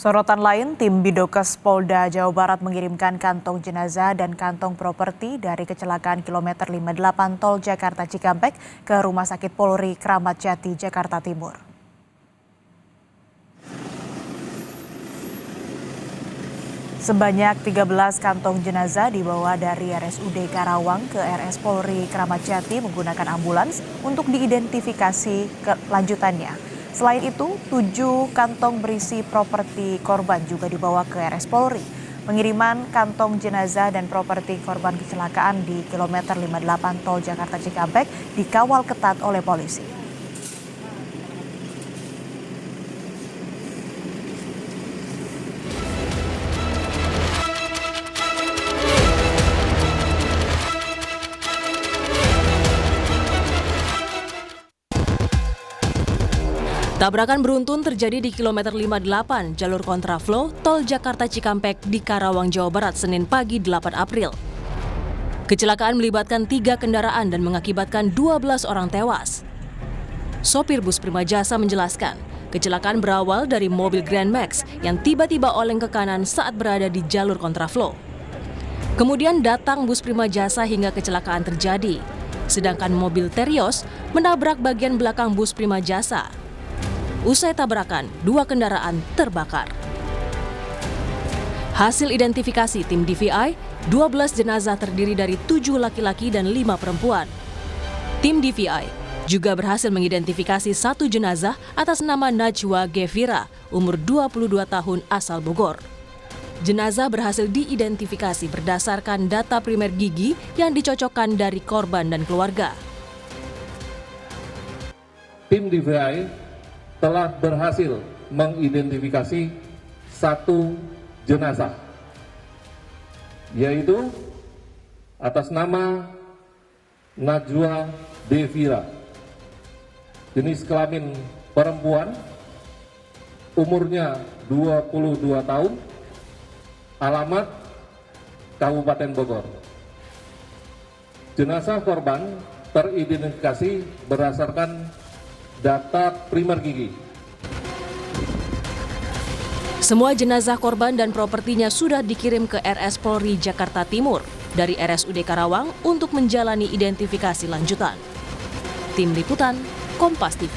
Sorotan lain, tim Bidokes Polda Jawa Barat mengirimkan kantong jenazah dan kantong properti dari kecelakaan kilometer 58 Tol Jakarta Cikampek ke Rumah Sakit Polri Kramat Jati, Jakarta Timur. Sebanyak 13 kantong jenazah dibawa dari RSUD Karawang ke RS Polri Kramat Jati menggunakan ambulans untuk diidentifikasi kelanjutannya. Selain itu, 7 kantong berisi properti korban juga dibawa ke RS Polri. Pengiriman kantong jenazah dan properti korban kecelakaan di kilometer 58 Tol Jakarta Cikampek dikawal ketat oleh polisi. Tabrakan beruntun terjadi di kilometer 58 jalur kontraflow Tol Jakarta Cikampek di Karawang, Jawa Barat, Senin pagi 8 April. Kecelakaan melibatkan 3 kendaraan dan mengakibatkan 12 orang tewas. Sopir bus Prima Jasa menjelaskan, kecelakaan berawal dari mobil Grand Max yang tiba-tiba oleng ke kanan saat berada di jalur kontraflow. Kemudian datang bus Prima Jasa hingga kecelakaan terjadi, sedangkan mobil Terios menabrak bagian belakang bus Prima Jasa. Usai tabrakan, 2 kendaraan terbakar. Hasil identifikasi tim DVI, 12 jenazah terdiri dari 7 laki-laki dan 5 perempuan. Tim DVI juga berhasil mengidentifikasi 1 jenazah atas nama Najwa Gevira, umur 22 tahun asal Bogor. Jenazah berhasil diidentifikasi berdasarkan data primer gigi yang dicocokkan dari korban dan keluarga. Tim DVI telah berhasil mengidentifikasi 1 jenazah, yaitu atas nama Najwa Devira, jenis kelamin perempuan, umurnya 22 tahun, alamat Kabupaten Bogor. Jenazah korban teridentifikasi berdasarkan data primer gigi. Semua jenazah korban dan propertinya sudah dikirim ke RS Polri Jakarta Timur dari RSUD Karawang untuk menjalani identifikasi lanjutan. Tim Liputan, Kompas TV.